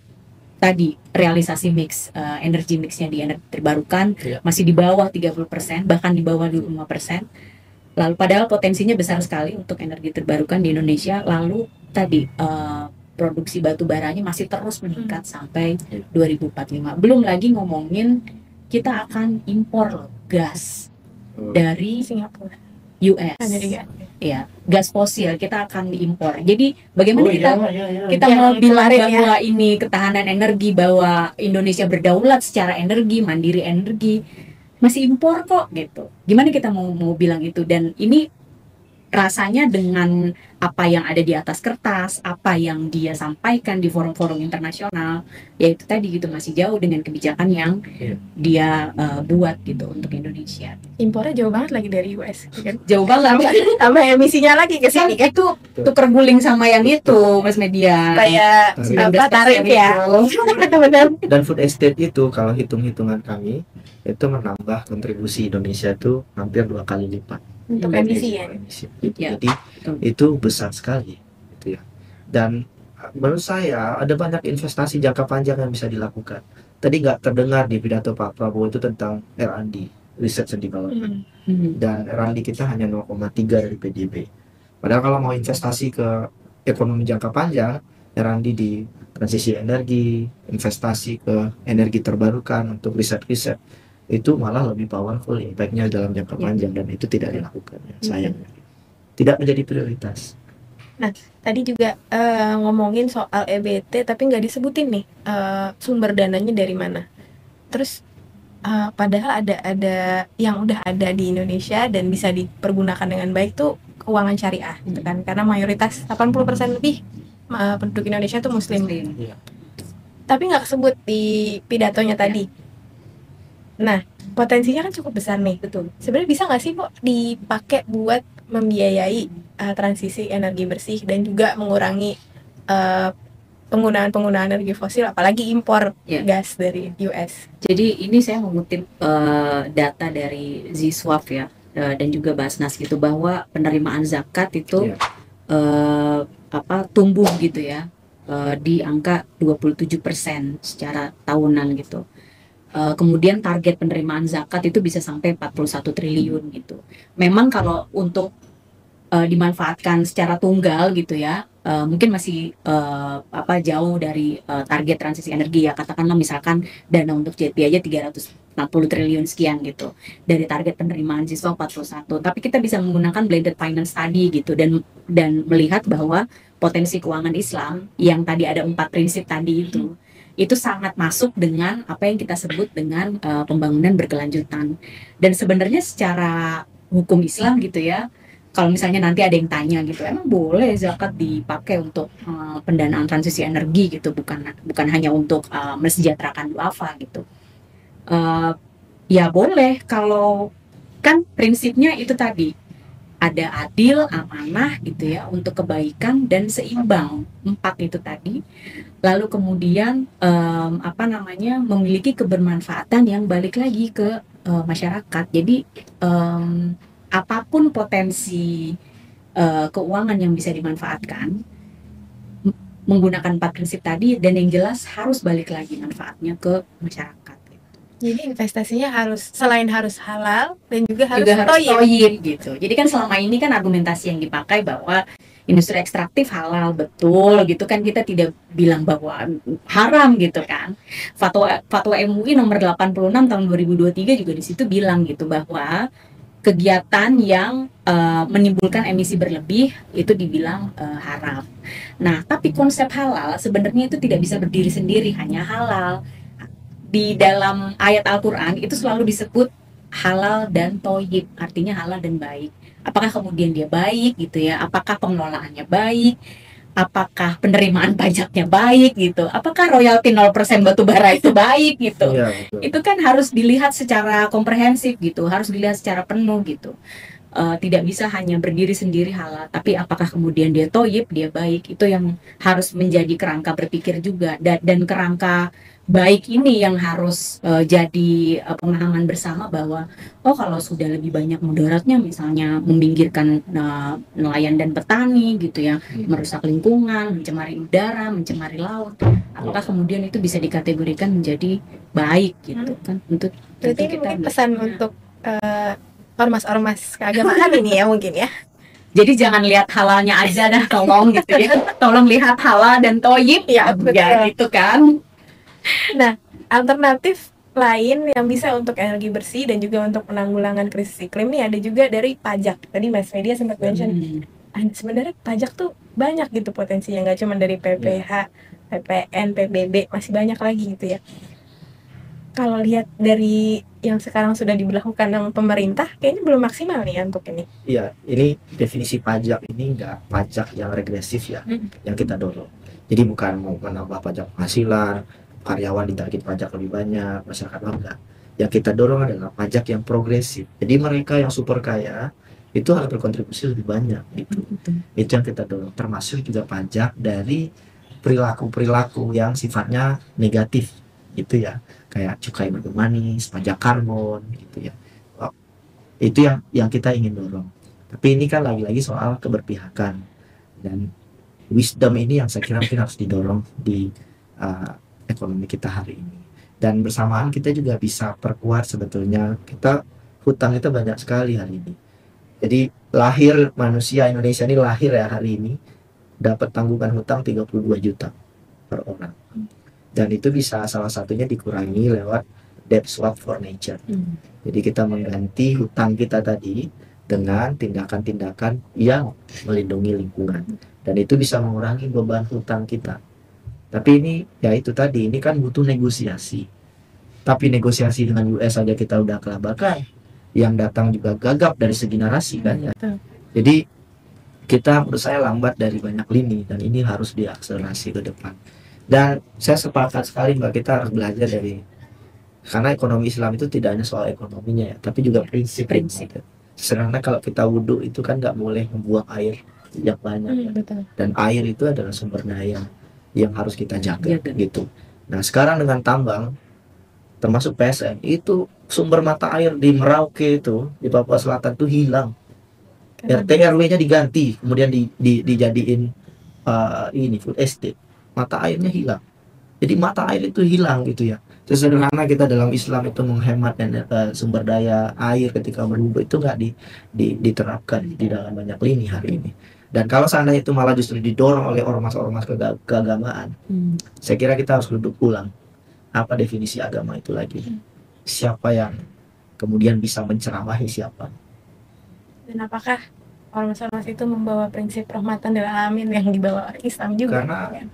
tadi realisasi mix energi mixnya di energi terbarukan masih di bawah 30%, bahkan di bawah 25%. Lalu padahal potensinya besar sekali untuk energi terbarukan di Indonesia. Lalu tadi produksi batu baranya masih terus meningkat sampai 2045. Belum lagi ngomongin kita akan impor gas dari Singapura, US. Amerika. Ya, gas fosil kita akan diimpor. Jadi bagaimana kita Yang mau bilang kemarin bahwa ini ketahanan energi, bahwa Indonesia berdaulat secara energi, mandiri energi, masih impor kok gitu. Gimana kita mau bilang itu? Dan ini rasanya dengan apa yang ada di atas kertas, apa yang dia sampaikan di forum-forum internasional, yaitu tadi gitu masih jauh dengan kebijakan yang dia buat gitu untuk Indonesia. Impornya jauh banget lagi dari US, kan? Jauh banget. Tambah emisinya lagi ke sini kan? Itu tuker guling sama yang itu, Mas Media. Kayak apa tarif ya? Benar. Dan food estate itu kalau hitung-hitungan kami itu menambah kontribusi Indonesia itu hampir 2 kali lipat Untuk emisi ya. Gitu. Ya, Jadi itu besar sekali gitu ya. Dan menurut saya ada banyak investasi jangka panjang yang bisa dilakukan. Tadi nggak terdengar di pidato Pak Prabowo itu tentang R&D, Research and Development. Dan R&D kita hanya 0,3 dari PDB. Padahal kalau mau investasi ke ekonomi jangka panjang, R&D di transisi energi, investasi ke energi terbarukan untuk riset-riset, itu malah lebih powerful impact-nya dalam jangka panjang, dan itu tidak dilakukan ya, sayangnya. Tidak menjadi prioritas. Nah, tadi juga ngomongin soal EBT tapi nggak disebutin nih sumber dananya dari mana. Terus padahal ada yang udah ada di Indonesia dan bisa dipergunakan dengan baik tuh keuangan syariah gitu kan. Karena mayoritas 80% lebih penduduk Indonesia tuh muslim. Iya. Tapi nggak kesebut di pidatonya tadi. Nah, potensinya kan cukup besar nih. Betul. Sebenarnya bisa nggak sih kok dipakai buat membiayai transisi energi bersih dan juga mengurangi penggunaan energi fosil, apalagi impor gas dari US. Jadi ini saya mengutip data dari Ziswaf ya, dan juga Basnas gitu, bahwa penerimaan zakat itu tumbuh gitu ya, di angka 27% secara tahunan gitu. Kemudian target penerimaan zakat itu bisa sampai 41 triliun gitu. Memang kalau untuk dimanfaatkan secara tunggal gitu ya, mungkin masih jauh dari target transisi energi ya. Katakanlah misalkan dana untuk JP aja 360 triliun sekian gitu dari target penerimaan siswa 41. Tapi kita bisa menggunakan blended finance tadi gitu, dan melihat bahwa potensi keuangan Islam yang tadi ada 4 prinsip tadi itu sangat masuk dengan apa yang kita sebut dengan pembangunan berkelanjutan. Dan sebenarnya secara hukum Islam gitu ya, kalau misalnya nanti ada yang tanya gitu, emang boleh zakat dipakai untuk pendanaan transisi energi gitu, bukan hanya untuk mesejahterakan duafa gitu. Ya boleh, kalau kan prinsipnya itu tadi ada adil, amanah gitu ya, untuk kebaikan dan seimbang, 4 itu tadi. Lalu kemudian memiliki kebermanfaatan yang balik lagi ke masyarakat. Jadi apapun potensi keuangan yang bisa dimanfaatkan menggunakan 4 prinsip tadi, dan yang jelas harus balik lagi manfaatnya ke masyarakat. Jadi investasinya harus selain harus halal dan juga harus Harus toyib. toyib gitu. Jadi kan selama ini kan argumentasi yang dipakai bahwa industri ekstraktif halal, betul gitu kan, kita tidak bilang bahwa haram gitu kan. Fatwa MUI nomor 86 tahun 2023 juga di situ bilang gitu bahwa kegiatan yang menimbulkan emisi berlebih itu dibilang haram. Nah, tapi konsep halal sebenarnya itu tidak bisa berdiri sendiri hanya halal. Di dalam ayat Al-Quran itu selalu disebut halal dan toyib, artinya halal dan baik. Apakah kemudian dia baik gitu ya, apakah pengelolaannya baik, apakah penerimaan pajaknya baik gitu, apakah royalti 0% batu bara itu baik gitu. Iya, betul. Itu kan harus dilihat secara komprehensif gitu, harus dilihat secara penuh gitu. Tidak bisa hanya berdiri sendiri halal, tapi apakah kemudian dia toyib, dia baik, itu yang harus menjadi kerangka berpikir juga, dan kerangka baik ini yang harus jadi pemahaman bersama bahwa kalau sudah lebih banyak mudaratnya, misalnya meminggirkan nelayan dan petani gitu ya, merusak lingkungan, mencemari udara, mencemari laut, apakah kemudian itu bisa dikategorikan menjadi baik gitu kan? Untuk Berarti ini mungkin pesan untuk ormas-ormas keagamaan ini ya mungkin ya. Jadi jangan lihat halalnya aja dah, tolong gitu ya. Tolong lihat halal dan toyib Ya, betul. gitu kan. Nah, alternatif lain yang bisa untuk energi bersih dan juga untuk penanggulangan krisis iklim nih ada juga dari pajak. Tadi Mas Media sempat mention, sebenarnya pajak tuh banyak gitu potensinya, nggak cuma dari PPH, PPN, PBB, masih banyak lagi gitu ya. Kalau lihat dari yang sekarang sudah diberlakukan sama pemerintah, kayaknya belum maksimal nih untuk ini. Iya, ini definisi pajak ini nggak pajak yang regresif ya, yang kita dorong. Jadi bukan mau menambah pajak penghasilan, karyawan ditarget pajak lebih banyak, masyarakat enggak. Yang kita dorong adalah pajak yang progresif. Jadi mereka yang super kaya itu harus berkontribusi lebih banyak gitu. Itu yang kita dorong. Termasuk juga pajak dari perilaku-perilaku yang sifatnya negatif gitu ya, kayak cukai bermanis, pajak karbon gitu ya. Itu yang kita ingin dorong. Tapi ini kan lagi-lagi soal keberpihakan, dan wisdom ini yang saya kira mungkin harus didorong di ekonomi kita hari ini. Dan bersamaan kita juga bisa perkuat sebetulnya, kita hutang kita banyak sekali hari ini. Jadi lahir manusia Indonesia ini lahir ya hari ini dapat tanggungan hutang 32 juta per orang. Dan itu bisa salah satunya dikurangi lewat debt swap for nature. Jadi kita mengganti hutang kita tadi dengan tindakan-tindakan yang melindungi lingkungan, dan itu bisa mengurangi beban hutang kita. Tapi ini ya itu tadi, ini kan butuh negosiasi. Tapi negosiasi dengan US saja kita udah kelabakan, yang datang juga gagap dari segi narasi kan ya. Jadi kita menurut saya lambat dari banyak lini, dan ini harus diakselerasi ke depan. Dan saya sepakat sekali Mbak, kita harus belajar dari, karena ekonomi Islam itu tidak hanya soal ekonominya ya, tapi juga prinsip-prinsip. Sederhana kalau kita wudhu itu kan nggak boleh membuang air yang banyak ya. Dan air itu adalah sumber daya yang harus kita jaga gitu. Nah sekarang dengan tambang, termasuk PSN, itu sumber mata air di Merauke itu, di Papua Selatan itu hilang. RT RW-nya diganti, kemudian dijadiin ini food estate. Mata airnya hilang. Jadi mata air itu hilang gitu ya. Sesederhana kita dalam Islam itu menghemat sumber daya air ketika berwudu itu nggak diterapkan di dalam banyak lini hari ini. Dan kalau seandainya itu malah justru didorong oleh ormas-ormas keagamaan, saya kira kita harus duduk ulang apa definisi agama itu lagi. Siapa yang kemudian bisa menceramahi siapa? Dan apakah ormas-ormas itu membawa prinsip rahmatan lil alamin yang dibawa Islam juga? Karena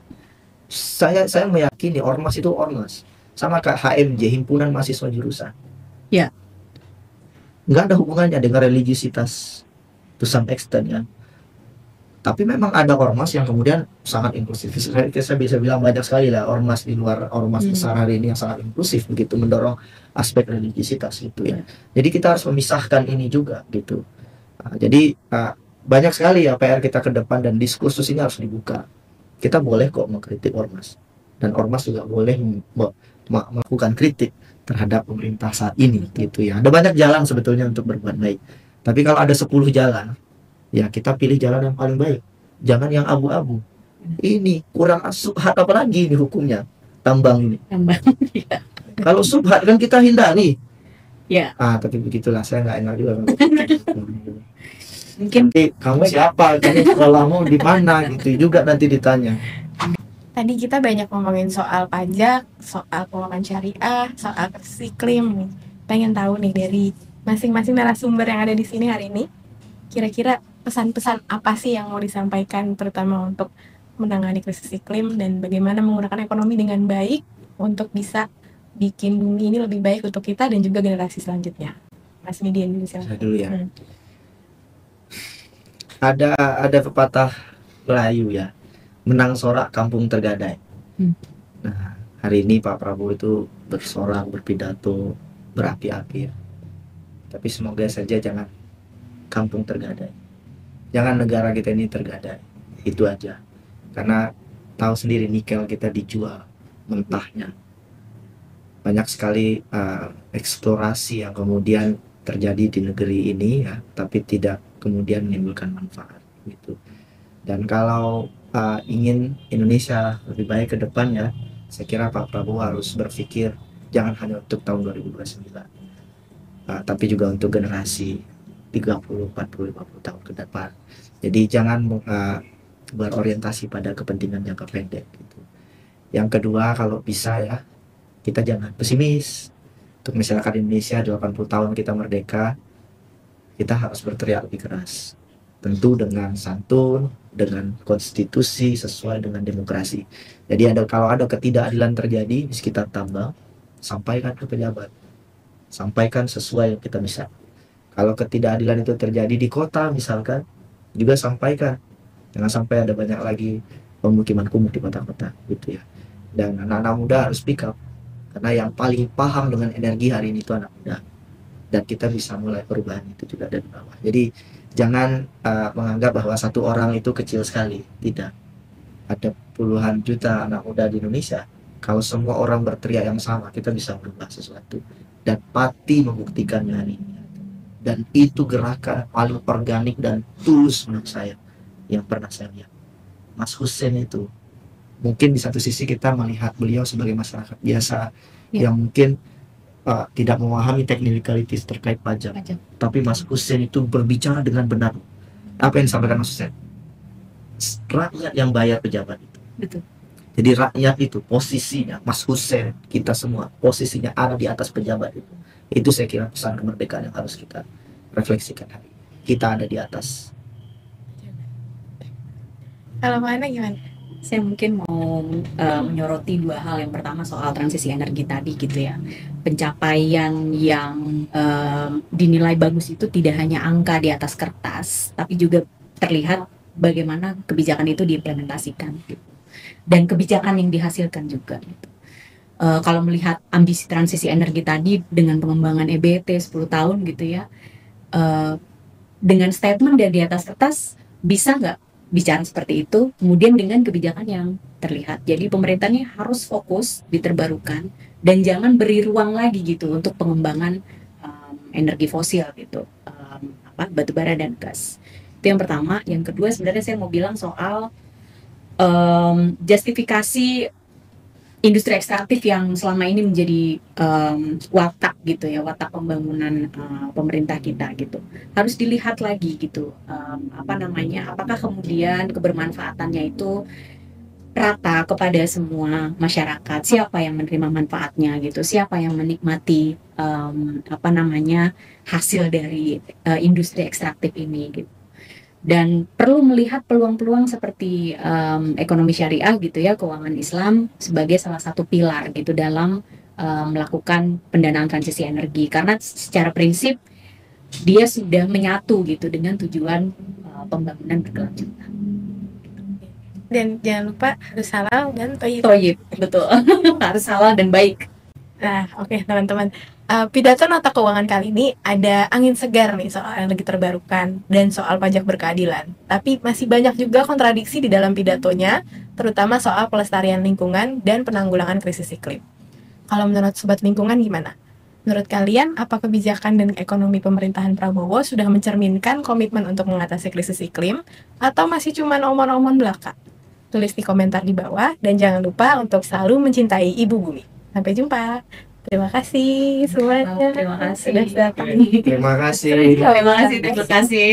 saya meyakini ormas itu ormas, sama kayak HMJ, himpunan mahasiswa jurusan. Ya. Nggak ada hubungannya dengan religiositas to some extent ya. Tapi memang ada ormas yang kemudian sangat inklusif. Saya bisa bilang banyak sekali lah ormas di luar ormas besar hari ini yang sangat inklusif begitu, mendorong aspek religiositas itu ya. Jadi kita harus memisahkan ini juga gitu. Jadi banyak sekali ya PR kita ke depan, dan diskursus ini harus dibuka. Kita boleh kok mengkritik ormas, dan ormas juga boleh melakukan kritik, terhadap pemerintah saat ini gitu ya. Ada banyak jalan sebetulnya untuk berbuat baik. Tapi kalau ada 10 jalan, ya kita pilih jalan yang paling baik. Jangan yang abu-abu. Ini kurang subhat apalagi ini hukumnya. Tambang ini. Tambang. Ya. Kalau subhat kan kita hindari. Ya. Tapi begitulah, saya nggak enak juga. Mungkin Nanti kamu siapa? Kamu sekolahmu di mana? Gitu juga nanti ditanya. Tadi kita banyak ngomongin soal pajak, soal keuangan syariah, soal krisis iklim. Pengen tahu nih dari masing-masing narasumber yang ada di sini hari ini, kira-kira pesan-pesan apa sih yang mau disampaikan terutama untuk menangani krisis iklim dan bagaimana menggunakan ekonomi dengan baik untuk bisa bikin bumi ini lebih baik untuk kita dan juga generasi selanjutnya. Mas Midian dulu silakan. Saya dulu ya. Ada pepatah Melayu ya, menang sorak kampung tergadai. Nah, hari ini Pak Prabowo itu bersorak, berpidato, berapi-api. Tapi semoga saja jangan kampung tergadai. Jangan negara kita ini tergadai. Itu aja. Karena tahu sendiri nikel kita dijual mentahnya. Banyak sekali eksplorasi yang kemudian terjadi di negeri ini ya, tapi tidak kemudian menimbulkan manfaat gitu. Dan kalau ingin Indonesia lebih baik ke depan ya, saya kira Pak Prabowo harus berpikir jangan hanya untuk tahun 2029, tapi juga untuk generasi 30, 40, 50 tahun ke depan. Jadi jangan berorientasi pada kepentingan jangka pendek gitu. Yang kedua, kalau bisa ya, kita jangan pesimis. Untuk masyarakat Indonesia 80 tahun kita merdeka, kita harus berteriak lebih keras. Tentu dengan santun, dengan konstitusi sesuai dengan demokrasi. Jadi kalau ada ketidakadilan terjadi di sekitar tambang, sampaikan ke pejabat. Sampaikan sesuai yang kita bisa. Kalau ketidakadilan itu terjadi di kota misalkan, juga sampaikan. Jangan sampai ada banyak lagi pemukiman kumuh di kota-kota gitu ya. Dan anak-anak muda harus speak up. Karena yang paling paham dengan energi hari ini itu anak muda. Dan kita bisa mulai perubahan itu juga dari bawah. Jadi jangan menganggap bahwa satu orang itu kecil sekali. Tidak. Ada puluhan juta anak muda di Indonesia. Kalau semua orang berteriak yang sama, kita bisa merubah sesuatu. Dan Pati membuktikannya hari ini. Dan itu gerakan paling organik dan tulus menurut saya yang pernah saya lihat. Mas Hussein itu mungkin di satu sisi kita melihat beliau sebagai masyarakat biasa yang mungkin tidak memahami technicalities terkait pajak. Tapi Mas Hussein itu berbicara dengan benar. Apa yang disampaikan Mas Hussein? Rakyat yang bayar pejabat itu. Betul. Jadi rakyat itu posisinya, Mas Hussein, kita semua posisinya ada di atas pejabat itu. Itu saya kira pesan kemerdekaan yang harus kita refleksikan hari ini. Kita ada di atas. Kalau Mbak Ana gimana? saya mungkin mau menyoroti dua hal. Yang pertama soal transisi energi tadi gitu ya. Pencapaian yang dinilai bagus itu tidak hanya angka di atas kertas, tapi juga terlihat bagaimana kebijakan itu diimplementasikan gitu. Dan kebijakan yang dihasilkan juga gitu. Kalau melihat ambisi transisi energi tadi dengan pengembangan EBT 10 tahun gitu ya, dengan statement dari di atas kertas bisa nggak bicara seperti itu, kemudian dengan kebijakan yang terlihat. Jadi pemerintahnya harus fokus di terbarukan dan jangan beri ruang lagi gitu untuk pengembangan energi fosil gitu, batu bara dan gas. Itu yang pertama. Yang kedua sebenarnya saya mau bilang soal justifikasi industri ekstraktif yang selama ini menjadi watak gitu ya, watak pembangunan pemerintah kita gitu, harus dilihat lagi gitu, apakah kemudian kebermanfaatannya itu rata kepada semua masyarakat, siapa yang menerima manfaatnya gitu, siapa yang menikmati hasil dari industri ekstraktif ini gitu. Dan perlu melihat peluang-peluang seperti ekonomi syariah gitu ya, keuangan Islam sebagai salah satu pilar gitu dalam melakukan pendanaan transisi energi, karena secara prinsip dia sudah menyatu gitu dengan tujuan pembangunan berkelanjutan. Dan jangan lupa harus halal dan toyib. Toyib, betul. Harus halal dan baik. Nah, oke, teman-teman. Pidato Nota Keuangan kali ini ada angin segar nih soal energi terbarukan dan soal pajak berkeadilan. Tapi masih banyak juga kontradiksi di dalam pidatonya, terutama soal pelestarian lingkungan dan penanggulangan krisis iklim. Kalau menurut Sobat Lingkungan gimana? Menurut kalian, apa kebijakan dan ekonomi pemerintahan Prabowo sudah mencerminkan komitmen untuk mengatasi krisis iklim, atau masih cuma omon-omon belaka? Tulis di komentar di bawah, dan jangan lupa untuk selalu mencintai Ibu Bumi. Sampai jumpa. Terima kasih semuanya. Terima kasih. Sudah datang. Terima kasih. Terima kasih, terima kasih.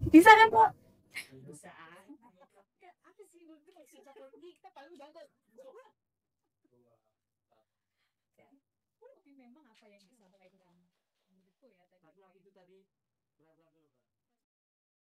Bisa kan, Pak? Memang apa yang disampaikan menurutku ya tadi.